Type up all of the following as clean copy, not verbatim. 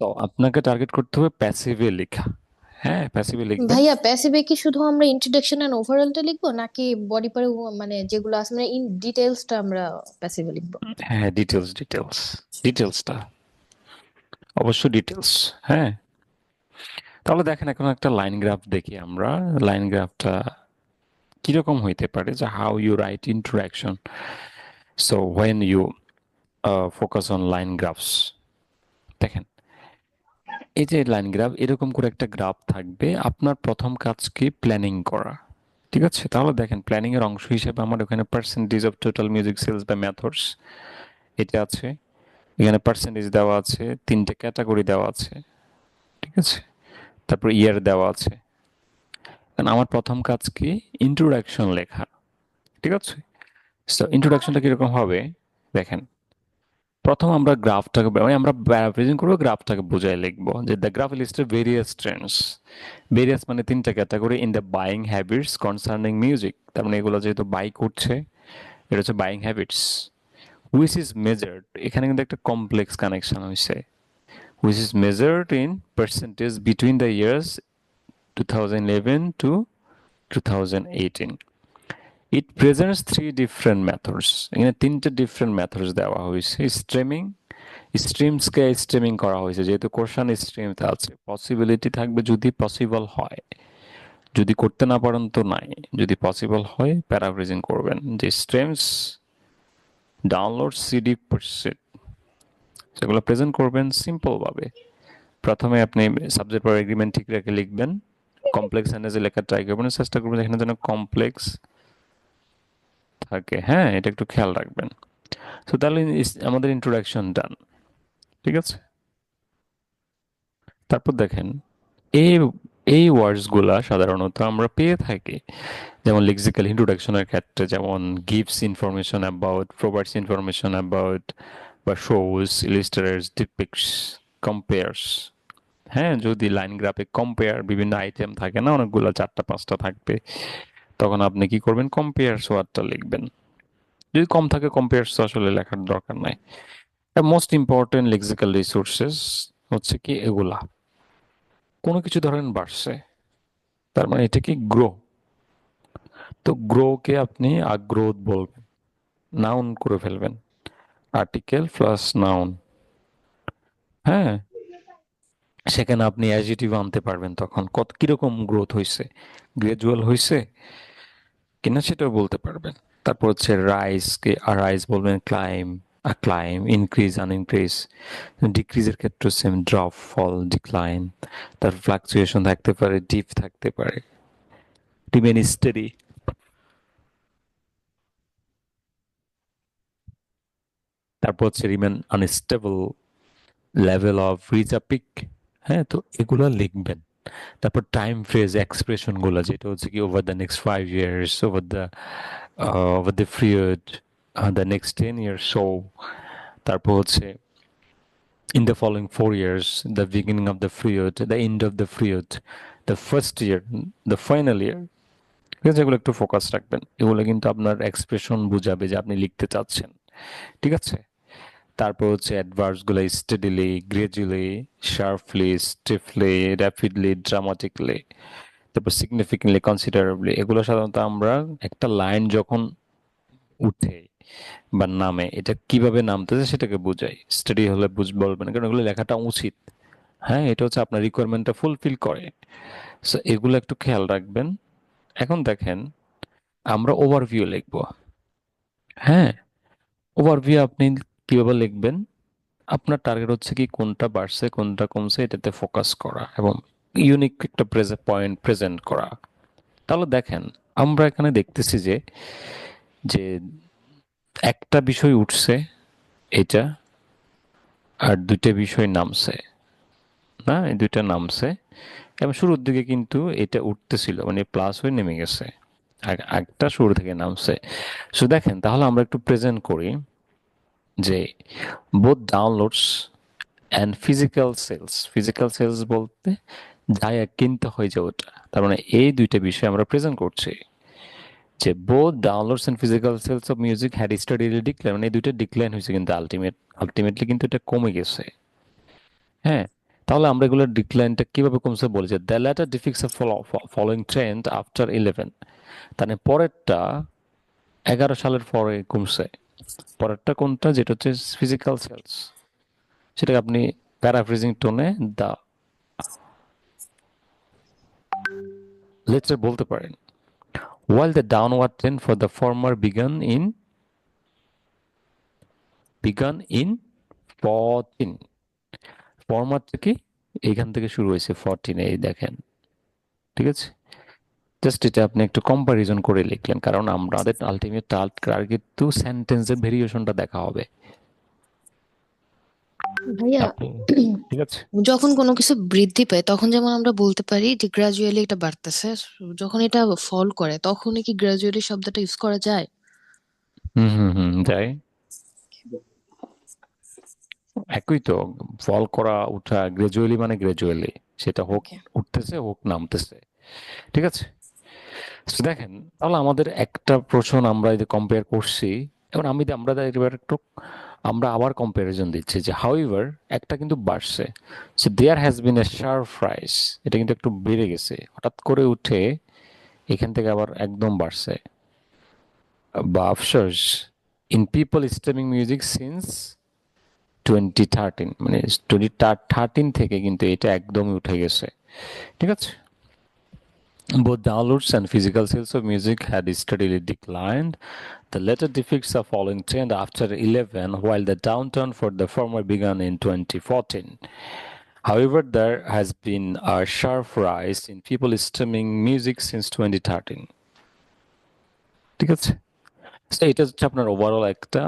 তো আপনাকে টার্গেট করতে হবে প্যাসিভে লেখা। হ্যাঁ, প্যাসিভে লিখবেন। ভাইয়া প্যাসিভে কি শুধু আমরা ইন্ট্রোডাকশন এন্ড ওভারঅলটা লিখবো, নাকি বডি পার্ট মানে যেগুলো আছে মানে ইন ডিটেইলসটা আমরা প্যাসিভে লিখবো? হ্যাঁ, ডিটেলসটা অবশ্য ডিটেলস। হ্যাঁ, তাহলে দেখেন এখন একটা লাইন গ্রাফ দেখি আমরা। লাইন গ্রাফটা কিরকম হইতে পারে, যে how you write interaction. So when you focus on line graphs, দেখেন এই যে লাইন গ্রাফ, এরকম করে একটা গ্রাফ থাকবে। আপনার প্রথম কাজ কি, প্ল্যানিং করা। ঠিক আছে, তাহলে দেখেন প্ল্যানিং এর অংশ হিসেবে আমার ওখানে percentage of total music sales বা মেথডস এটা আছে। এখানে পার্সেন্টেজ দেওয়া আছে, তিনটে ক্যাটাগরি দেওয়া আছে। ঠিক আছে, তারপর ইয়ার দেওয়া আছে। কারণ আমার প্রথম কাজ কি, ইন্ট্রোডাকশন লেখা। ঠিক আছে, সো ইন্ট্রোডাকশনটা কিরকম হবে দেখেন। প্রথম আমরা গ্রাফটাকে মানে আমরা প্রেজেন্ট করবো, গ্রাফটাকে বোঝায় লিখবো যে the graph listed various Trends. Various মানে তিনটা category in the buying habits concerning music. তার মানে এগুলো যেহেতু বাই করছে, এটা হচ্ছে buying habits. Which is measured, এখানে কিন্তু একটা কমপ্লেক্স কানেকশন হয়েছে। Which is measured in percentage between the years 2011 to 2018. It presents three different methods. এখানে তিনটে ডিফারেন্ট মেথডস দেওয়া হয়েছে। স্ট্রিমিং, স্ট্রিমসকে স্ট্রিমিং করা হয়েছে যেহেতু কোশ্চেন স্ট্রিমতে আছে। পসিবিলিটি থাকবে যদি পসিবল হয়, যদি করতে না পারেন তো নাই। যদি পসিবল হয় প্যারাফ্রেজিং করবেন যে স্ট্রিমস, ডাউনলোড, সিডি পারচেজ, সেগুলো প্রেজেন্ট করবেন সিম্পল ভাবে। প্রথমে আপনি সাবজেক্ট পর এগ্রিমেন্ট ঠিক রেখে লিখবেন। কমপ্লেক্স সেন্টেন্সে লেখার ট্রাই করবেন, চেষ্টা করবেন এখানে যেন কমপ্লেক্স থাকে। হ্যাঁ, এটা একটু খেয়াল রাখবেন। তো তাহলে আমাদের ইন্ট্রোডাকশন ডান। ঠিক আছে, তারপর দেখেন এই এই ওয়ার্ডস গুলা সাধারণত আমরা পেয়ে থাকি, যেমন লেক্সিক্যাল ইন্ট্রোডাকশনের ক্ষেত্রে, যেমন gives information about, provides information about, বা শোজ, ইলিস্ট্রেটস, ডিপিক্টস, কম্পেয়ার্স। হ্যাঁ, যদি লাইন গ্রাফে কম্পেয়ার বিভিন্ন আইটেম থাকে না, অনেকগুলো, চারটা পাঁচটা থাকবে, তখন আপনি কি করবেন, কম্পেয়ার্স ওয়ার্ডটা লিখবেন। যদি কম থাকে কম্পেয়ার্স আসলে লেখার দরকার নাই। মোস্ট ইম্পর্টেন্ট লেক্সিক্যাল রিসোর্সেস হচ্ছে কি এগুলা। কোনো কিছু ধরেন বাড়ছে, তার মানে এটা কি গ্রো। তো গ্রোকে আপনি আগ্রোথ বলবেন, নাউন করে ফেলবেন। Article plus noun. হ্যাঁ, সেখানে আপনি অ্যাডজেক্টিভ আনতে পারবেন তখন কত কিরকম গ্রোথ হয়েছে, গ্রাজুয়াল হয়েছে কিনা সেটাও বলতে পারবেন। তারপর হচ্ছে রাইজ কে আর রাইজ বলবেন, ক্লাইম আর ক্লাইম, ইনক্রিজ আন ইনক্রিজ। ডিক্রিজের ক্ষেত্রে সেম, ড্রপ, ফল, ডিক্লাইন। তার ফ্লাকচুয়েশন থাকতে পারে, ডিপ থাকতে পারে, রিমেন স্টেডি। তারপর হচ্ছে remain unstable, level off reach a peak. হ্যাঁ, তো এগুলো লিখবেন। তারপর টাইম ফ্রেজ এক্সপ্রেশন গুলো, যেটা হচ্ছে কি over the next 5 years, over the period, the next 10 years. So তারপর হচ্ছে in the following 4 years, the beginning of the period, the end of the period, the first year, the final year। ঠিক আছে, এগুলো একটু focus রাখবেন। এগুলো কিন্তু আপনার এক্সপ্রেশন বুঝাবে যে আপনি লিখতে চাচ্ছেন। ঠিক আছে, তারপর হচ্ছে অ্যাডভার্বস গুলো, স্টেডিলি, গ্রেজুয়ালি, শার্পলি, স্টিফলি, র্যাপিডলি, ড্রামাটিকলি। তারপর সিগনিফিকেন্টলি, কনসিডারেবলি। এগুলো সাধারণত আমরা একটা লাইন যখন উঠে বা নামে, এটা কিভাবে নামতেছে সেটাকে বোঝাই। স্টাডি হলে বলবেন, কারণ এগুলো লেখাটা উচিত। হ্যাঁ, এটা হচ্ছে আপনার রিকোয়ারমেন্টটা ফুলফিল করে। সো এগুলো একটু খেয়াল রাখবেন। এখন দেখেন আমরা ওভারভিউ লিখব। হ্যাঁ, ওভারভিউ আপনি কিভাবে লিখবেন, আপনার টার্গেট হচ্ছে কি কোনটা বাড়ছে কোনটা কমছে এটাতে ফোকাস করা এবং ইউনিক একটা পয়েন্ট প্রেজেন্ট করা। তাহলে দেখেন আমরা এখানে দেখতেছি যে যে একটা বিষয় উঠছে এটা, আর দুইটা বিষয় নামছে। না, এই দুইটা নামছে এবং শুরুর দিকে কিন্তু এটা উঠতেছিল, মানে প্লাস হয়ে নেমে গেছে। একটা শুরু থেকে নামছে। সো দেখেন তাহলে আমরা একটু প্রেজেন্ট করি যে both downloads and physical sales বলতে যাই কিনতে হয় যে ওটা, তার মানে এই দুইটা বিষয় আমরা প্রেজেন্ট করছি। যে both downloads and physical sales of music had steadily decline, মানে এই দুইটা ডিক্লাইন হয়েছে, কিন্তু আলটিমেটলি কিন্তু এটা কমে গেছে। হ্যাঁ, তাহলে আমরা এগুলোর ডিক্লাইনটা কিভাবে কমছে বলি যে the latter depicts following trend after 11, তাহলে পরেরটা 11 সালের পরে কমছে। পরেরটা কোনটা, যেটা হচ্ছে ফিজিক্যাল সেলস, সেটাকে আপনি প্যারাফ্রেজিং টোনে দা লেটার বলতে পারেন। While the downward trend for the former began in 14, ফরমারটা কি এইখান থেকে শুরু হয়েছে 14, এই দেখেন, ঠিক আছে। জাস্ট এটা আপনি একটু কম্পারিজন করে লিখলেন, কারণ আমাদের আলটিমেট টার্গেট তো সেন্টেন্সের ভেরিয়েশনটা দেখা হবে। ভাইয়া, আপনি, ঠিক আছে। যখন কোনো কিছু বৃদ্ধি পায় তখন যেমন আমরা বলতে পারি যে গ্রাজুয়ালি এটা বাড়তেছে, যখন এটা ফল করে তখনই কি গ্রাজুয়ালি শব্দটা ইউজ করা যায়? যাই, একই তো, ফল করা উঠা গ্রাজুয়ালি মানে গ্রাজুয়ালি, সেটা হোক ওকে। উঠতেছে হোক নামতেছে, ঠিক আছে। So দেখেন, তাহলে আমাদের একটা প্রশ্ন আমরা এই যে কম্পেয়ার করছি, এখন আমরা এবার একটু আমরা আবার কম্প্যারিজন দিচ্ছি যে হাউএভার একটা কিন্তু বাড়ছে, so there has been a sharp rise, এটা কিন্তু একটু বেড়ে গেছে, হঠাৎ করে উঠে এখান থেকে আবার একদম বাড়ছে। বা আফসোস, in people streaming music since 2013, মানে 2013 থেকে কিন্তু এটা একদমই উঠে গেছে, ঠিক আছে। Both downloads and physical sales of music had steadily declined. The latter depicts a falling trend after 11, while the downturn for the former began in 2014. However, there has been a sharp rise in people streaming music since 2013. ঠিক আছে, So এটা হচ্ছে আপনার overall একটা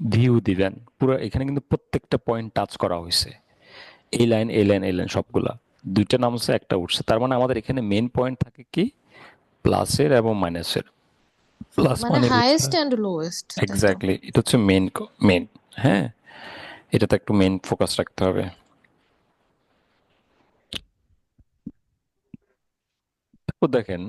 view দিবেন পুরো, এখানে কিন্তু প্রত্যেকটা পয়েন্ট টাচ করা হয়েছে, এই লাইন এই লাইন এই লাইন সবগুলা, দুইটা নামছে একটা উঠছে, তার মানে আমাদের এখানে মেইন পয়েন্ট থাকে কি প্লাসের এবং মাইনাসের। প্লাস মানে মানে হচ্ছে হাইয়েস্ট এন্ড লোয়েস্ট, তাই তো? এক্স্যাক্টলি, এটা হচ্ছে মেইন, হ্যাঁ, এটাতে একটু মেইন ফোকাস রাখতে হবে। তো দেখেন,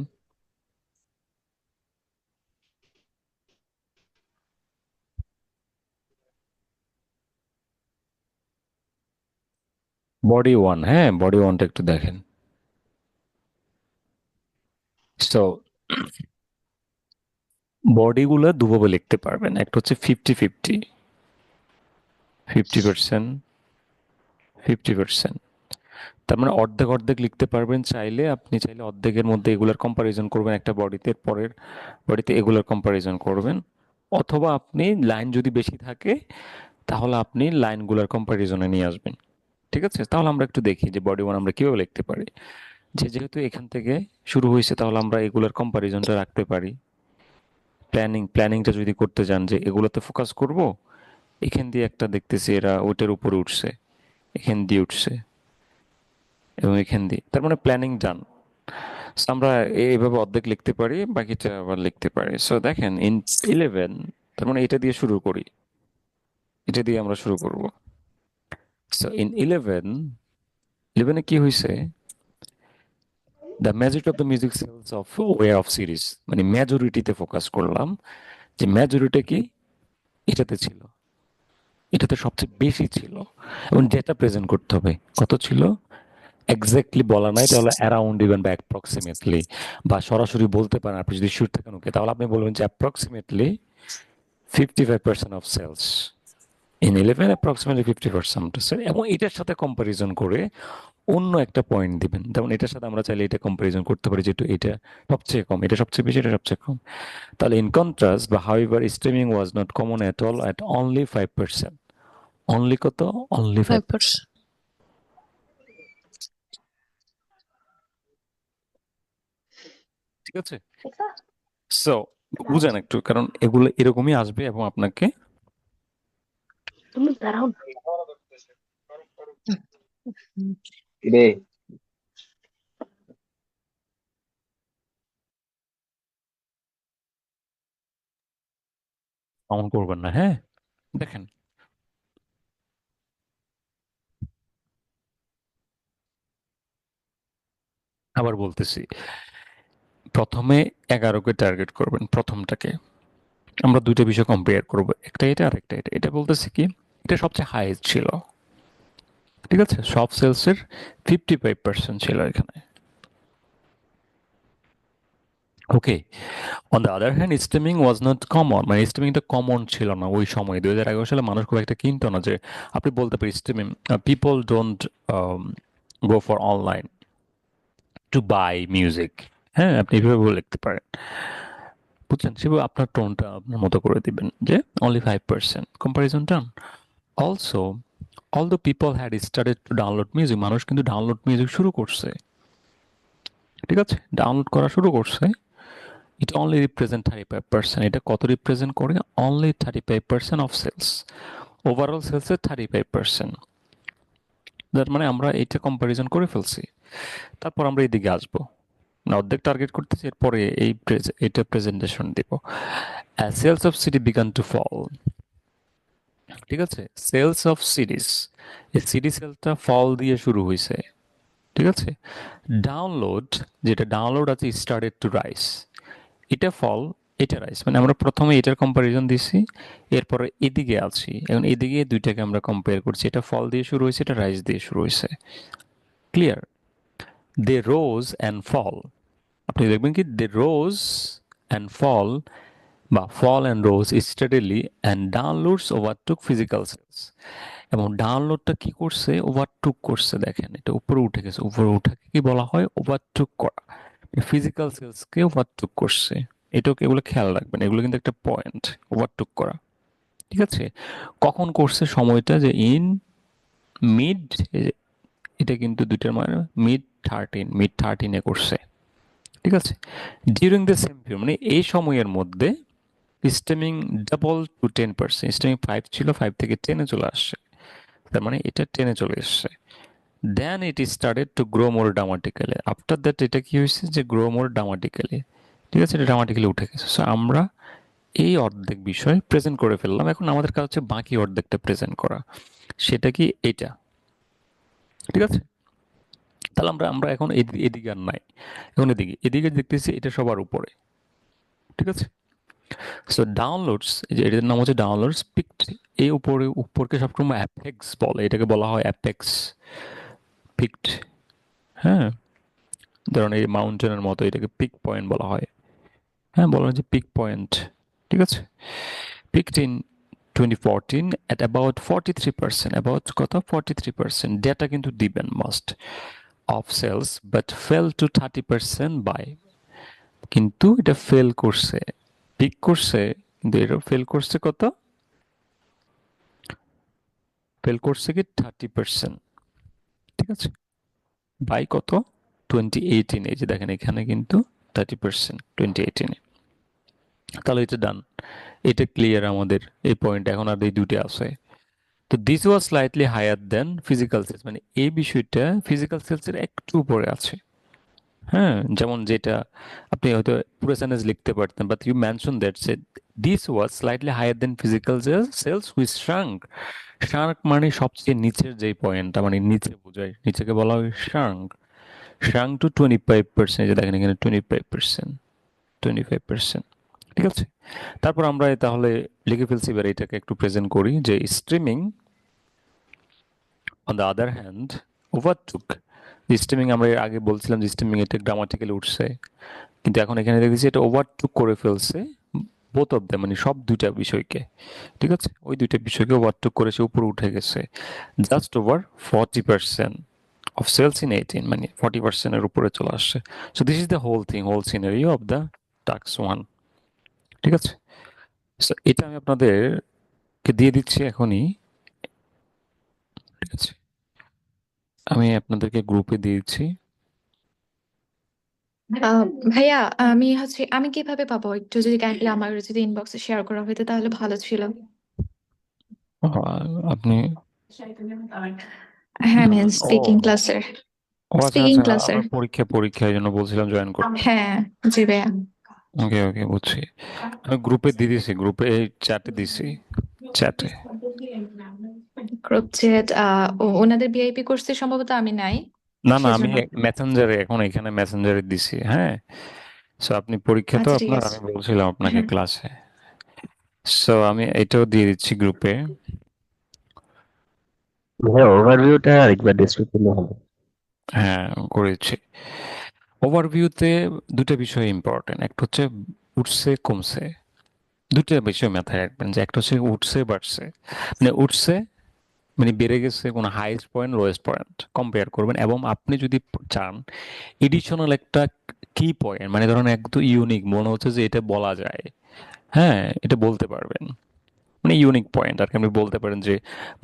বডি ওয়ান, হ্যাঁ বডি ওয়ানটা একটু দেখেন। সো বডিগুলো দুভাবে লিখতে পারবেন, একটা হচ্ছে 50-50, 50%, 50%, তার মানে অর্ধেক অর্ধেক লিখতে পারবেন। চাইলে আপনি চাইলে অর্ধেকের মধ্যে এগুলার কম্পারিজন করবেন, একটা বডিতে, পরের বডিতে এগুলার কম্পারিজন করবেন, অথবা আপনি লাইন যদি বেশি থাকে তাহলে আপনি লাইনগুলার কম্পারিজনে নিয়ে আসবেন, ঠিক আছে। তাহলে আমরা একটু দেখি যে বডি ওয়ান আমরা কিভাবে লিখতে পারি। যেহেতু এখান থেকে শুরু হয়েছে তাহলে আমরা এগুলার কম্পারিজনটা রাখতে পারি। প্ল্যানিংটা যদি করতে চান যে এগুলোতে ফোকাস করব, এখান দিয়ে একটা দেখতেছি এরা ওইটার উপরে উঠছে, এখান দিয়ে উঠছে এবং এখান দিয়ে, তার মানে প্ল্যানিং ডান। আমরা এইভাবে অর্ধেক লিখতে পারি, বাকিটা আবার লিখতে পারি। সো দেখেন ইন 11, তার মানে এটা দিয়ে শুরু করি, এটা দিয়ে আমরা শুরু করব। সো ইন 11 কি হয়েছে, the majority of the music sales of way of series, মানে মেজরিটিতে ফোকাস করলাম, যে মেজরিটি কি এটাতে ছিল, এটাতে সবচেয়ে বেশি ছিল, এবং ডেটা প্রেজেন্ট করতে হবে কত ছিল এক্স্যাক্টলি বলা নাই, তাহলে অ্যারাউন্ড ইভেন বা অ্যাপ্রক্সিমেটলি, বা সরাসরি বলতে পারেন আপনি যদি শিওর থাকেন, ওকে, তাহলে আপনি বলবেন যে approximately 55% of sales in 11, approximately 50%, এবং এটার সাথে কম্পারিজন করে অন্য একটা পয়েন্ট দিবেন, যেমন এটার সাথে আমরা চাইলে এটা কম্পারিজন করতে পারি, যেহেতু এটা সবচেয়ে কম, এটা সবচেয়ে বেশি, এটা সবচেয়ে কম। তাহলে ইন কন্ট্রাস্ট বা however streaming was not common at all at only 5%, only কত, অনলি 5%, 5%। ঠিক আছে। সো বুঝেন একটু, কারণ এগুলো এরকমই আসবে এবং আপনাকে তুমি দাঁড়াও না। রে অমন করবেন না, হ্যাঁ। দেখেন, আবার বলতেছি, প্রথমে 11কে টার্গেট করবেন, প্রথমটাকে। আমরা দুইটা বিষয় কম্পেয়ার করব, একটা এটা আর একটা এটা। এটা বলতেছে কি এটা সবচেয়ে হাইয়েস্ট ছিল, ঠিক আছে, সব সেলসের 55% ছিল এখানে। Okay, on the other hand streaming was not common, মানে স্টেমিংটা কমন ছিল না ওই সময়। 2011 সালে মানুষ খুব একটা কিনতো না। যে আপনি বলতে পারি streaming, people don't go for online to buy music. হ্যাঁ, আপনি এভাবে বলে লিখতে পারেন, বুঝছেন? সেভাবে আপনার টোনটা আপনার মতো করে দিবেন যে only 5% comparison term. Also all the people had started to download music, মানুষ কিন্তু ডাউনলোড মিউজিক শুরু করছে। ঠিক আছে, ডাউনলোড করা শুরু করছে। It only represent 35%। এটা কত রিপ্রেজেন্ট করে? Only 35% of sales. ওভারঅল সেলসের 35%। যার মানে আমরা এটা কম্পারিজন করে ফেলছি। তারপর আমরা এইদিকে আসবো না, অর্ধেক টার্গেট করতেছি, এরপরে এটা প্রেজেন্টেশন দিব। Sales of CD began to fall. ঠিক আছে, সেলস অফ সিডিস, এই সিডি সেলটা ফল দিয়ে শুরু হয়েছে। ঠিক আছে, ডাউনলোড, যেটা ডাউনলোড আছে স্টার্টেড টু রাইস, এটা ফল, এটা রাইস, মানে আমরা প্রথমে এটার কম্পারিজন দিছি, এরপরে এদিকে আছি, এখন এদিকে দুইটাকে আমরা কম্পেয়ার করছি। এটা ফল দিয়ে শুরু হয়েছে, এটা রাইস দিয়ে শুরু হয়েছে। ক্লিয়ার? দে রোজ অ্যান্ড ফল, আপনি দেখবেন কি দে রোজ অ্যান্ড ফল বা fall and rose steadily and downloads overtook physical sales. এবং ডাউনলোডটা কি করছে? ওভারটুক করছে। দেখেন এটা উপরে উঠে গেছে, উপরে উঠাকে কি বলা হয়? ওভারটুক করা। ফিজিক্যাল সেলসকে ওভারটুক করছে। এটাকে, এগুলো খেয়াল রাখবেন, এগুলো কিন্তু একটা পয়েন্ট, ওভারটুক করা। ঠিক আছে, কখন করছে সময়টা? যে ইন মিড, এটা কিন্তু দুইটার মানে মিড 13 করছে। ঠিক আছে, ডিউরিং দ্য সেম পিরিয়ড, মানে এই সময়ের মধ্যে স্টেমিং ডাবল টু 10%। স্টেমিং 5 ছিল, 5 থেকে 10-এ চলে আসছে, তার মানে এটা 10-এ চলে এসছে। Then it started to grow more dramatically. After that এটা কি হয়েছে? যে গ্রো মোর ড্রামাটিক্যালি। ঠিক আছে, এটা ড্রামাটিক্যালি উঠে গেছে। সো আমরা এই অর্ধেক বিষয় প্রেজেন্ট করে ফেললাম। এখন আমাদের কাজ হচ্ছে বাকি অর্ধেকটা প্রেজেন্ট করা। সেটা কি? এটা। ঠিক আছে, তাহলে আমরা আমরা এখন এদিকে আর নাই, এখন এদিকে এদিকে দেখতেছি এটা সবার উপরে। ঠিক আছে, সো ডাউনলোডস, যে এটার নাম হচ্ছে ডাউনলোডস পিকড। এই উপরে, উপরকে সবসময় অ্যাপেক্স বলে, এটাকে বলা হয় অ্যাপেক্স পিকড। হ্যাঁ, ধরুন এই মাউন্টেনের মতো, এটাকে পিক পয়েন্ট বলা হয়। হ্যাঁ, বলা হয় যে পিক পয়েন্ট। ঠিক আছে, peaked in 2014 at about 43%, about কত? 43%। ডেটা কিন্তু দিবেন most, of sales, but fell to 30% by, কিন্তু এটা ফেল করছে, পিক করছে, কিন্তু এটা ফেল করছে কত? ফেল করছে কি 30%। ঠিক আছে, বাই কত? 2018। এই যে দেখেন এখানে কিন্তু 30% 2018-এ। তাহলে এটা ডান, এটা ক্লিয়ার আমাদের এই পয়েন্ট। এখন আর এই দুটো আছে। তো this was slightly higher than physical sales, মানে এই বিষয়টা ফিজিক্যাল সেলসের একটু উপরে আছে। হ্যাঁ, যেমন যেটা আপনি হয়তো পুরো সেন্টেন্স লিখতে পারতেন, but you mention that say this was slightly higher than physical sales which shrank. Shrank মানে সবচেয়ে নিচের যে পয়েন্টটা, মানে নিচে বোঝায়, নিচেকে বলা হয় শ্রাঙ্ক। শ্রাঙ্ক টু 25%, যে দেখেন এখানে 25%, 25%। ঠিক আছে, তারপর আমরা তাহলে লিখে ফেলছি। এবার এটাকে একটু প্রেজেন্ট করি যে streaming on the other hand overtook. Streaming আমরা এর আগে বলছিলাম যে স্ট্রিমিং এটা গ্রামাটিক্যালি উঠছে, কিন্তু এখন এখানে দেখেছি এটা ওভারটুক করে ফেলছে বোথ অফ দ্যাম, মানে সব দুইটা বিষয়কে। ঠিক আছে, ওই দুইটা বিষয়কে ওভারটুক করে সে উপরে উঠে গেছে, just over 40% of sales in 18, মানে 40%-এর উপরে চলে আসছে। So this is the whole thing, whole scenario of the task 1। ঠিক আছে, সো এটা আমি আপনাদেরকে দিয়ে দিচ্ছি এখনই। ঠিক আছে, আমি আপনাদেরকে গ্রুপে দিয়ে দিচ্ছি। আহ, ভাইয়া, আমি কিভাবে পাবো? একটু যদি কাইন্ডলি আমার যদি ইনবক্সে শেয়ার করা হতো তাহলে ভালো ছিল। আপনি হ্যাঁ মিস ও স্পিকিং ক্লাসের। ও আচ্ছা স্পিকিং আচ্ছা, ক্লাসের। আপনার পরীক্ষা এই জন্য বলছিলাম জয়েন করতে। হ্যাঁ, জি ভাইয়া। ওকে ওকে, বুঝছি। আমি গ্রুপে দিয়ে দিছি, গ্রুপে চ্যাটে দিছি, চ্যাটে। Group chat. ওনাদের ভিআইপি কোর্সে সম্ভবত আমি নাই, না না, আমি সেজন্য। মেসেঞ্জারে, এখন এখানে মেসেঞ্জারে দিছি। হ্যাঁ, সো আপনি পরীক্ষা তো আচ্ছা, ঠিক আপনার, আছে। আমি বলছিলাম আপনাকে হ্যাঁ। ক্লাসে। সো আমি এটাও দিয়ে দিচ্ছি গ্রুপে। হ্যাঁ, ওভারভিউটা আরেকবার ডিসক্রাইব করলে ভালো। হ্যাঁ, করেছি। ওভারভিউতে দুটো বিষয় ইম্পর্টেন্ট, একটা হচ্ছে উঠছে কমছে, দুটো বিষয় মাথায় রাখবেন, যে একটা হচ্ছে উঠছে বাড়ছে, মানে উঠছে মানে বেড়ে গেছে, কোনো highest point lowest point compare করবেন, এবং আপনি যদি চান এডিশনাল একটা কি পয়েন্ট, মানে ধরুন একদম ইউনিক মনে হচ্ছে যে এটা বলা যায়, হ্যাঁ এটা বলতে পারবেন, মানে ইউনিক পয়েন্ট আর কি, আপনি বলতে পারেন যে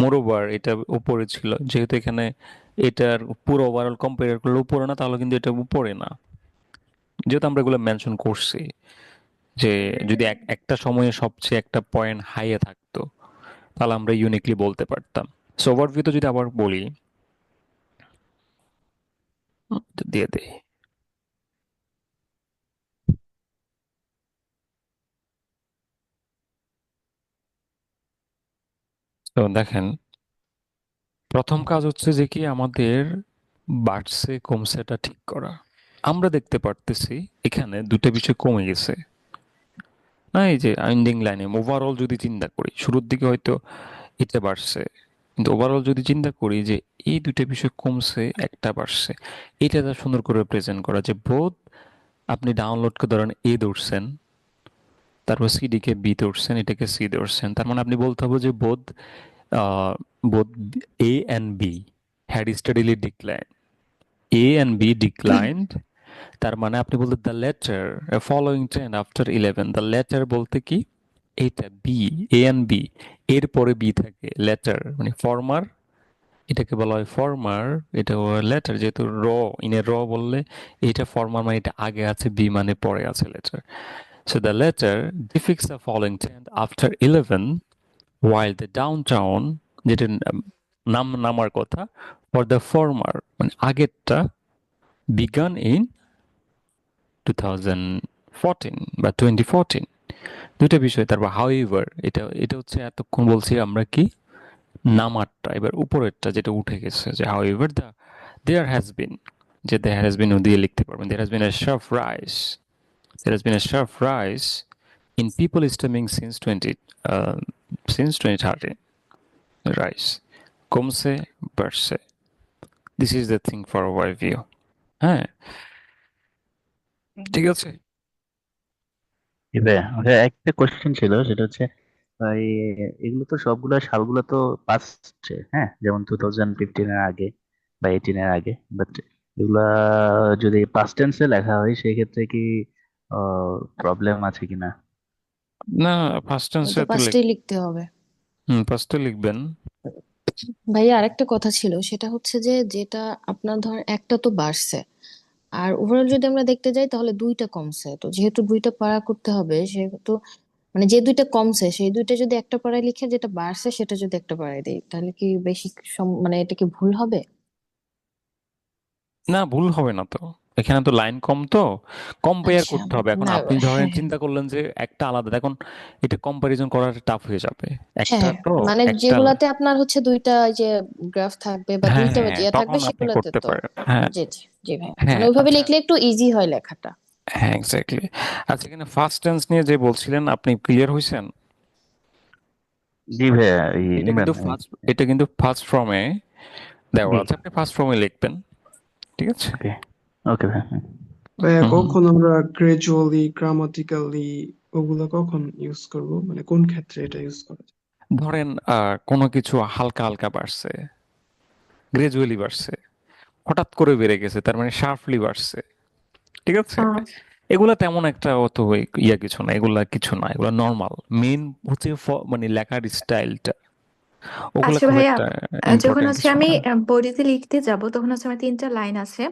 মোরওভার এটা উপরে ছিল, যেহেতু এখানে এটার পুরো ওভারঅল কম্পেয়ার করলে উপরে না, তাহলে কিন্তু এটা উপরে না, যেহেতু আমরা এগুলো মেনশন করছি যে যদি একটা সময়ে সবচেয়ে একটা পয়েন্ট হাইয়ে থাকতো, তাহলে আমরা ইউনিকলি বলতে পারতাম। সো ওভারভিউতে যদি আবার বলি, দিয়ে দেই। তো দেখেন, প্রথম কাজ হচ্ছে যে কি আমাদের বাড়ছে কমছেটা ঠিক করা। আমরা দেখতে পারতেছি এখানে দুটো বিষয় কমে গেছে, না এই যে এন্ডিং লাইনে ওভারঅল যদি চিন্তা করি, শুরুর দিকে হয়তো এটা বাড়ছে, কিন্তু ওভারঅল যদি চিন্তা করি যে এই দুটো বিষয় কমছে একটা বাড়ছে, এটা যা সুন্দর করে প্রেজেন্ট করা যে বোধ আপনি ডাউনলোডকে ধরেন এ ধরছেন, তারপর সিডি কে বি ধরছেন, এটাকে সি ধরছেন, তার মানে আপনি বলতে হবে যে বোধ বোধ A and B had steadily decline, A and B declined, তার মানে আপনি বলতে the latter following trend after 11, the latter বলতে কি এইটা বি, এ অ্যান্ড বি, এর পরে বি থাকে, লেটার মানে ফর্মার, এটাকে বলা হয় ফর্মার, এটা লেটার, যেহেতু র ইনে র বললে এটা ফর্মার মানে এটা আগে আছে, বি মানে পরে আছে letter. So the letter defects the following trend after 11, while the downtown যেটা নামার কথা for the former মানে আগেরটা began in 2014 বা 2014, দুইটা বিষয়। তারপর however এটা এটা হচ্ছে এতক্ষণ বলছি আমরা কি নামারটা, এবার উপরেরটা যেটা উঠে গেছে যে however there has been, যে there has been দিয়ে লিখতে পারবেন, there has been a sharp rise, there has been a sharp rise in people stemming since 2013 rise, কমছে বাড়ছে, this is the thing for overview. হ্যাঁ, ঠিক আছে। এবার ওটা একটা কোশ্চেন ছিল, সেটা হচ্ছে এই এগুলো তো সবগুলো সালগুলো তো পাস্টে, হ্যাঁ, যেমন 2015 এর আগে বা 18 এর আগে, বাট এগুলা যদি পাস্ট টেন্সে লেখা হয় সেক্ষেত্রে কি প্রবলেম আছে কিনা? না, ফার্স্ট টেন্সে তো তো পাঁচটাই লিখতে হবে। ফার্স্টে লিখবেন। ভাইয়া আরেকটা কথা ছিল, সেটা হচ্ছে যে যেটা আপনার ধর একটা তো বাড়ছে, আর ওভারঅল যদি আমরা দেখতে যাই তাহলে দুইটা কমছে, তো যেহেতু দুইটা পাড়া করতে হবে সেহেতু মানে যে দুইটা কমছে সেই দুইটা যদি একটা পাড়ায় লিখে, যেটা বাড়ছে সেটা যদি একটা পাড়ায় দিই, তাহলে কি বেশি মানে এটা কি ভুল হবে? না, ভুল হবে না তো, এখানে তো লাইন কম, তো কম্পেয়ার আচ্ছা। করতে হবে। এখন না, আপনি ধরেন হ্যাঁ হ্যাঁ চিন্তা করলেন যে একটা আলাদা, এখন এটা কম্পারিজন করাটা টাফ হয়ে যাবে, হ্যাঁ একটা হ্যাঁ, তো মানে একটা। যেগুলাতে আপনার হচ্ছে দুইটা ওই যে গ্রাফ থাকবে বা হ্যাঁ দুইটা হ্যাঁ, ইয়ে থাকবে তখন আপনি সেগুলাতে করতে তো। পারেন। হ্যাঁ জি জি জি ভাই, মানে হ্যাঁ, ওইভাবে আচ্ছা। লিখলে একটু ইজি হয় লেখাটা। হ্যাঁ, এক্স্যাক্টলি। আচ্ছা, এখানে ফার্স্ট টেন্স নিয়ে যে বলছিলেন, আপনি ক্লিয়ার হয়েছেন? জি ভাইয়া, এটা ইমরান। কিন্তু ফার্স্ট, এটা কিন্তু ফার্স্ট ফর্মে দেওয়া জি, আছে, আপনি ফার্স্ট ফর্মে লিখবেন, ঠিক আছে? ওকে, ওকে ভাইয়া। ভাইয়া, হুম হুম। কখন আমরা গ্রাজুয়ালি, গ্রামাটিক্যালি ওগুলা কখন ইউজ করব, মানে কোন ক্ষেত্রে এটা ইউজ করা যায়? ধরেন কোনো কিছু হালকা হালকা বাড়ছে, গ্রাজুয়ালি বাড়ছে, হঠাৎ করে বেড়ে গেছে, তার মানে শার্পলি বাড়ছে, ঠিক আছে? আহ এগুলা তেমন একটা অত ইয়া কিছু না, এগুলা কিছু না, এগুলা নর্মাল। মেন হচ্ছে মানে লেখার স্টাইলটা, ওগুলা আচ্ছা খুব ভাইয়া, একটা যখন ইম্পর্টেন্ট হচ্ছে কিছু আমি না। বডিতে লিখতে যাব তখন হচ্ছে আমার তিনটা লাইন আছে।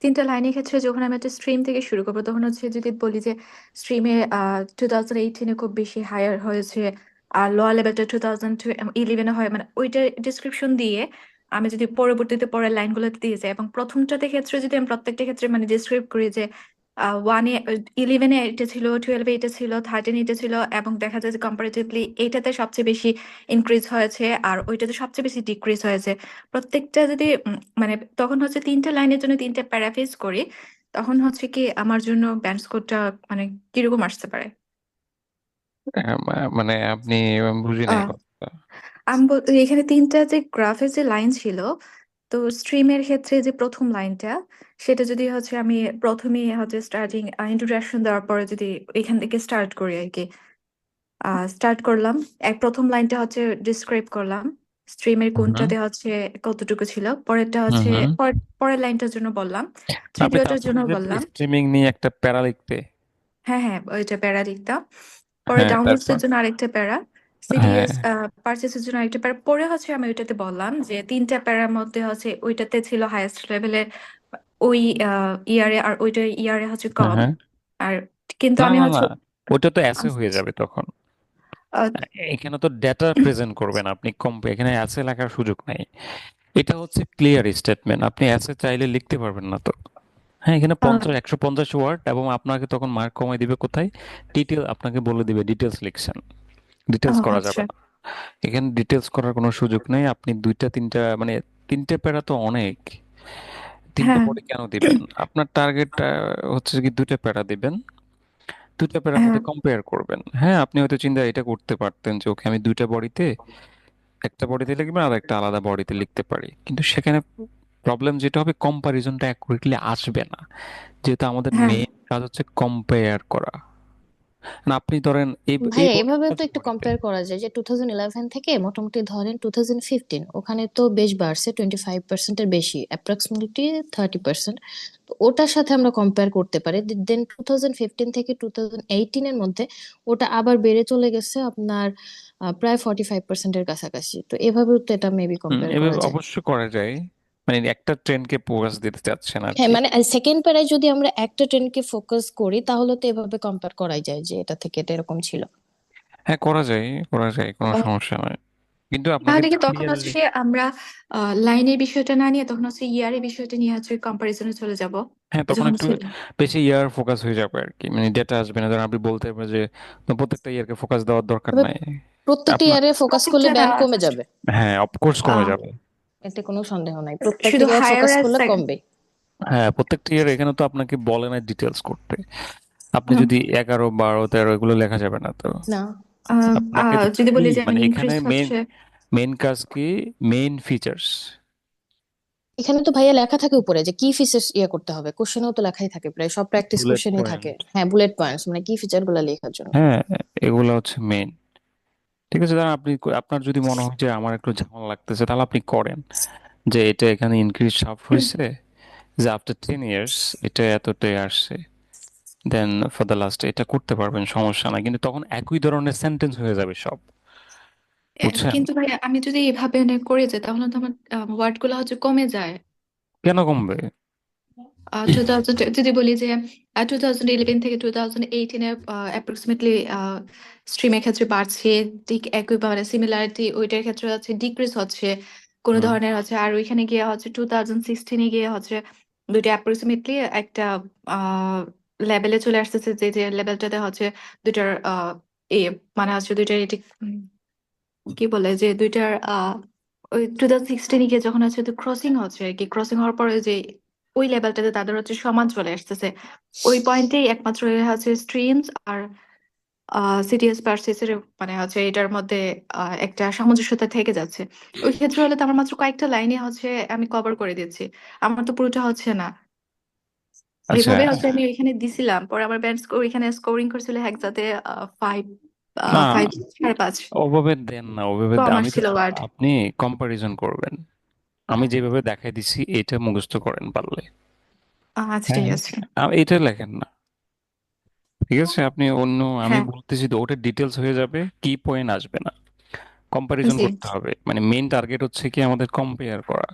তিনটা লাইনের ক্ষেত্রে যখন আমি একটা স্ট্রিম থেকে শুরু করবো তখন হচ্ছে যদি বলি যে স্ট্রিমে 2018-এ খুব বেশি হায়ার হয়েছে, আর লোয়ার লেভেলটা 2011-এ হয়, মানে ওইটার ডিসক্রিপশন দিয়ে আমি যদি পরবর্তীতে পরের লাইনগুলোতে দিয়ে যাই, এবং প্রথমটাতে ক্ষেত্রে যদি আমি প্রত্যেকটা ক্ষেত্রে মানে ডিসক্রাইব করি যে 11-এ এটা ছিল, 12-এ এটা ছিল, 13-এ এটা ছিল, এবং দেখা যায় যে কম্পারেটিভলি এইটাতে সবচেয়ে বেশি ইনক্রিজ হয়েছে আর ওইটাতে সবচেয়ে বেশি ডিক্রিজ হয়েছে। প্রত্যেকটা যদি মানে তখন হচ্ছে তিনটা লাইনের জন্য তিনটা প্যারাফ্রেজ করি, তখন হচ্ছে কি আমার জন্য ব্যান্ড স্কোরটা মানে কিরকম আসতে পারে? মানে আপনি বুঝি নাই আহ কথা। এখানে তিনটা যে গ্রাফের যে লাইন ছিল, তো স্ট্রিমের ক্ষেত্রে যে প্রথম লাইনটা, সেটা যদি হচ্ছে আমি প্রথমেই হচ্ছে স্টার্টিং ইন্ট্রোডাকশন দেওয়ার পরে যদি এখান থেকে স্টার্ট করি আর কি। স্টার্ট করলাম, প্রথম লাইনটা হচ্ছে ডিসক্রাইব করলাম স্ট্রিমের হুম কোনটাতে হচ্ছে কতটুকু ছিল, পরেরটা হচ্ছে হুম পরের লাইনটার জন্য বললাম, আপনি তৃতীয়টার তারপরে জন্য যে বললাম। স্ট্রিমিং নিয়ে একটা প্যারা লিখতে। হ্যাঁ হ্যাঁ, ওইটা প্যারা লিখতাম। পরে হ্যাঁ, ডাউনলোডস তারপর এর জন্য আরেকটা প্যারা, হ্যাঁ সিডিএস পারচেসের জন্য আরেকটা প্যারা। পরে হচ্ছে আমি ওইটাতে বললাম যে তিনটা প্যারার মধ্যে হচ্ছে ওইটাতে ছিল হাইয়েস্ট লেভেলের ওই ইয়ারে, আর ওইটা ইয়ারে হচ্ছে হ্যাঁ কম। হ্যাঁ। আর কিন্তু না আমি না না, হচ্ছে ওটা তো অ্যাসে হয়ে যাবে তখন। আহ, এখানে তো ডেটা প্রেজেন্ট করবেন আপনি, এখানে অ্যাসে লেখার সুযোগ নাই। এটা হচ্ছে ক্লিয়ার স্টেটমেন্ট, আপনি অ্যাসে চাইলে লিখতে পারবেন না তো। হ্যাঁ, এখানে আহ, 150 ওয়ার্ড, এবং আপনাকে তখন মার্ক কমাই দিবে কোথায়, ডিটেল আপনাকে বলে দিবে ডিটেলস লিখছেন, ডিটেলস করা যাবে আচ্ছা। না। এখানে ডিটেলস করার কোনো সুযোগ নেই। আপনি দুইটা তিনটা মানে তিনটে প্যারা তো অনেক, তিনটা হ্যাঁ বডি কেন দিবেন? আপনার টার্গেটটা হচ্ছে কি দুইটা প্যারা দিবেন, দুইটা প্যারার হ্যাঁ মধ্যে কম্পেয়ার করবেন। হ্যাঁ, আপনি হয়তো চিন্তা এটা করতে পারতেন যে ওকে আমি দুইটা বডিতে, একটা বডিতে লিখবেন আর একটা আলাদা বডিতে লিখতে পারি, কিন্তু সেখানে প্রবলেম যেটা হবে, কম্পারিজনটা অ্যাকুরেটলি আসবে না, যেহেতু আমাদের হ্যাঁ মেইন কাজ হচ্ছে কম্পেয়ার করা। না আপনি ধরেন এই ভাইয়া এভাবে বডিটা তো দুই একটু বডিতে। কম্পেয়ার করা যায় যে 2011 থেকে মোটামুটি ধরেন 2015 ওখানে তো বেশ বাড়ছে 25%-এর বেশি, অ্যাপ্রক্সিমেটলি 30%। তো ওটার সাথে আমরা কম্পেয়ার করতে পারি। দেন 2015 থেকে 2018-এর মধ্যে ওটা আবার বেড়ে চলে গেছে আপনার প্রায় 45%-এর কাছাকাছি। তো এভাবেও তো এটা মেবি কম্পেয়ার করা এভাবে যায়। অবশ্য করা যায়, মানে একটা ট্রেন্ডকে ফোকাস দিতে চাচ্ছেন আর হ্যাঁ কি। মানে সেকেন্ড প্যারায় যদি আমরা একটা ট্রেন্ডকে ফোকাস করি তাহলে তো এভাবে কম্পেয়ার করাই যায় যে এটা থেকে এটা এরকম ছিল। হ্যাঁ, করা যায়, করা যায়, কোনো সমস্যা নয়, কিন্তু আপনাকে তাহলে কি তখন ক্লিয়ারলি। হচ্ছে আমরা লাইনের বিষয়টা না নিয়ে তখন হচ্ছে ইয়ারের বিষয়টা নিয়ে হচ্ছে কম্পারিজনে চলে যাব হ্যাঁ, তখন যখন একটু ছিল। বেশি ইয়ার ফোকাস হয়ে যাবে আর কি, মানে ডেটা আসবে না। ধরুন আপনি বলতে পারবেন যে তো প্রত্যেকটা ইয়ারকে ফোকাস দেওয়ার দরকার তবে নাই প্রত্যেকটা আপনার। ইয়ারে ফোকাস করলে প্রত্যেকটা না, ব্যান্ড কমে যাবে, হ্যাঁ, অফকোর্স কমে আহ, যাবে। এতে কোনো সন্দেহ নাই, প্রত্যেকটা শুধু ইয়ার হায়ার ফোকাস করলে কমবে। হ্যাঁ, প্রত্যেকটা ইয়ার এখানে তো আপনাকে বলে না ডিটেলস করতে। আপনি যদি 11, 12, 13 এগুলো লেখা যাবে না তো। না, আপনাকে তো যদি কি বলি যে আমি মানে এখানে ইনক্রিজ মেইন হচ্ছে। মেইন কাজ কি, মেইন ফিচার্স। এখানে তো ভাইয়া লেখা থাকে উপরে যে কি ফিচার্স ইয়ে করতে হবে, কোশ্চেনেও তো লেখাই থাকে, প্রায় সব প্র্যাকটিস বুলেট কোশ্চেনই থাকে। পয়েন্ট। হ্যাঁ, বুলেট পয়েন্টস মানে কি ফিচার গুলা লেখার জন্য। হ্যাঁ, এগুলো হচ্ছে মেইন। ঠিক আছে, ধরুন আপনি, আপনার যদি মনে হয় যে আমার একটু ঝামেলা লাগতেছে, তাহলে আপনি করেন যে এটা এখানে ইনক্রিজ সাফ হয়েছে, যে আফটার 10 ইয়ার্স এটা এতটাই আসছে, দেন ফর দ্য লাস্ট এটা করতে পারবেন, সমস্যা নাই, কিন্তু তখন একই ধরনের সেন্টেন্স হয়ে যাবে সব, বুঝছেন? কিন্তু ভাই আমি যদি এভাবে করে যাই তাহলে তো আমার ওয়ার্ড গুলো হচ্ছে কমে যায়। কেন কমবে? 2000 যদি বলি যে 2011 থেকে 2018-এ অ্যাপ্রক্সিমেটলি স্ট্রিমের ক্ষেত্রে বাড়ছে, ঠিক একইভাবে সিমিলারিটি ওইটার ক্ষেত্রে হচ্ছে ডিক্রিজ হচ্ছে কোনো হুম। ধরনের হচ্ছে। আর ওইখানে গিয়ে হচ্ছে 2016-এ গিয়ে হচ্ছে দুইটা অ্যাপ্রক্সিমেটলি একটা লেভেলে চলে আসতেছে, যে যে লেভেলটাতে হচ্ছে দুইটার এ মানে হচ্ছে দুইটার এটি কি বলে যে দুইটার ওই 2016-এ গিয়ে যখন হচ্ছে ক্রসিং হচ্ছে আর কি, ক্রসিং হওয়ার পরে যে ওই লেভেলটাতে তাদের হচ্ছে সমান চলে আসতেছে। ওই পয়েন্টেই একমাত্র হচ্ছে স্ট্রিমস আর সিটিএস পারচেসের মানে হচ্ছে এটার মধ্যে একটা সামঞ্জস্যতা থেকে যাচ্ছে। ওই ক্ষেত্রে হলে তো আমার মাত্র কয়েকটা লাইনে হচ্ছে আমি কভার করে দিচ্ছি, আমার তো পুরোটা হচ্ছে না। আচ্ছা, এইভাবে হচ্ছে আমি ওইখানে দিছিলাম, পরে আমার ব্যান্ড স্কোর ওইখানে স্কোরিং করছিল হেক্সাতে 5, না 5, 5.5 ওভাবে দেন না, ওভাবে কম আমি তো আসছিল ওয়ার্ড। আপনি কম্পারিজন করবেন, আমি যেভাবে দেখাই দিছি এটা মুখস্থ করেন পারলে। আচ্ছা ঠিক হ্যাঁ, আছে। এটা লেখেন না, ঠিক আছে? আপনি অন্য, আমি হ্যাঁ বলতেছি তো ওটা ডিটেলস হয়ে যাবে, কি পয়েন্ট আসবে না, কম্পারিজন জি। করতে হবে, মানে মেইন টার্গেট হচ্ছে কি আমাদের কম্পেয়ার করা,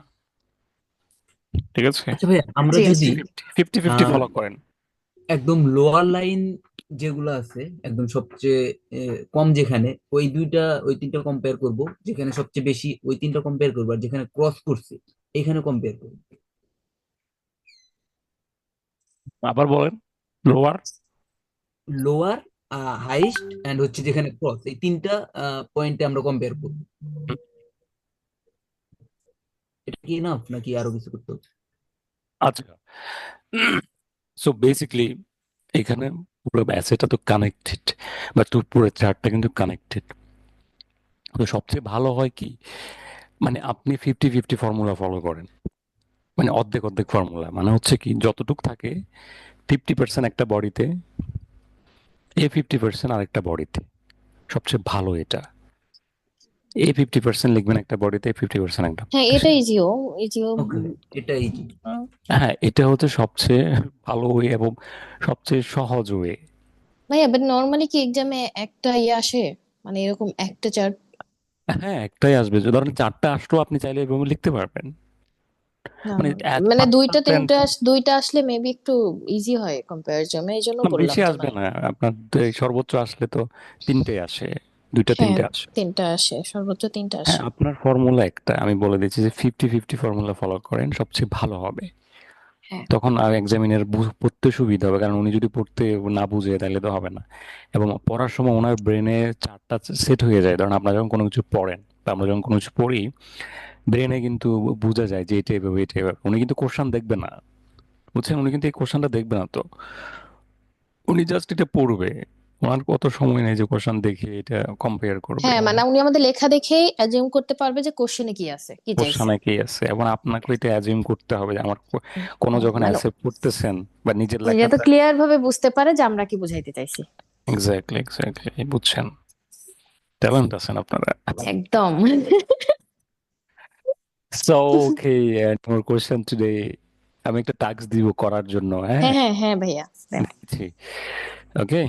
ঠিক আছে? আচ্ছা ভাই, আমরা জি যদি আচ্ছা। 50-50 আহ ফলো করেন। একদম লোয়ার লাইন যেগুলো আছে, একদম সবচেয়ে কম যেখানে, ওই তিনটা কম্পেয়ার করব, যেখানে সবচেয়ে বেশি ওই তিনটা কম্পেয়ার করবো, আর যেখানে ক্রস করছে এখানে কম্পেয়ার করবো। আবার বলেন, লোয়ার। লোয়ার, হাইস্ট এন্ড হচ্ছে যেখানে ক্রস, এই তিনটা পয়েন্টে আমরা কম্পেয়ার করবো। এটা কি না নাকি আরো কিছু করতে হবে? আচ্ছা, সো বেসিকলি এখানে পুরো অ্যাসেটটা তো কানেক্টেড, বা পুরো চার্টটা কিন্তু কানেক্টেড। তো সবচেয়ে ভালো হয় কি, মানে আপনি 50-50 ফর্মুলা ফলো করেন, মানে অর্ধেক অর্ধেক ফর্মুলা, মানে হচ্ছে কি যতটুক থাকে 50% একটা বডিতে, 50% আরেকটা বডিতে, সবচেয়ে ভালো এটা। 50% লিখবেন একটা বডিতে, 50% একটা হ্যাঁ, বডিতে। এটা ইজিও ইজিও ওকে, এটা ইজি। হ্যাঁ, এটা হচ্ছে সবচেয়ে ভালো ওয়ে এবং সবচেয়ে সহজ ওয়ে। ভাইয়া, বাট নর্মালি কি এক্সামে একটা ইয়ে আসে, মানে এরকম একটা চার? হ্যাঁ, একটাই আসবে, ধরেন 4টা আসলেও আপনি চাইলে এভাবে লিখতে পারবেন, না, মানে মানে পাঁচটা দুইটা প্ল্যান। তিনটা দুইটা আসলে মেবি একটু ইজি হয় কম্পারিজনে, এই জন্য বললাম বেশি আসবে তোমারে। না আপনার, সর্বোচ্চ আসলে তো 3টে আসে, 2টা হ্যাঁ, 3টে আসে। তিনটা আসে, সর্বোচ্চ তিনটা হ্যাঁ, আসে। আপনার ফর্মুলা একটা আমি বলে দিচ্ছি যে 50-50 ফর্মুলা ফলো করেন, সবচেয়ে ভালো হবে। হ্যাঁ, তখন আর এক্সামিনের পড়তে সুবিধা হবে, কারণ উনি যদি পড়তে না বুঝে তাহলে তো হবে না। এবং পড়ার সময় ওনার ব্রেনে চারটা সেট হয়ে যায়, ধরুন আপনারা যখন কোনো কিছু পড়েন বা আমরা যখন কোনো কিছু পড়ি, ব্রেনে কিন্তু বোঝা যায় যে এটা এভাবে এটা এভাবে। উনি কিন্তু কোশ্চান দেখবে না, বুঝছেন, উনি কিন্তু এই কোশ্চানটা দেখবে না, তো উনি জাস্ট এটা পড়বে। ওনার কত সময় নেই যে কোশ্চান দেখে এটা কম্পেয়ার করবে হ্যাঁ, মানে উনি আমাদের লেখা দেখেই অ্যাজিউম করতে পারবে যে কোশ্চেনে কি আছে, কি চাইছে। কোশ্চানে কি আছে, এবং আপনাকে এটা অ্যাজিউম করতে হবে যে আমার কোনো হ্যাঁ, যখন মানে অ্যাসেপ্ট করতেছেন বা নিজের উনি যাতে লেখাটা। ক্লিয়ার ভাবে বুঝতে পারে যে আমরা কি বুঝাইতে চাইছি। এক্স্যাক্টলি এক্স্যাক্টলি, বুঝছেন, ট্যালেন্ট আছেন আপনারা। একদম। সো ওকে, তোমার কোশ্চেন টুডে, আমি একটা টাস্ক দিব করার জন্য, হ্যাঁ হ্যাঁ হ্যাঁ হ্যাঁ ভাইয়া, দেন। দিচ্ছি, ওকে।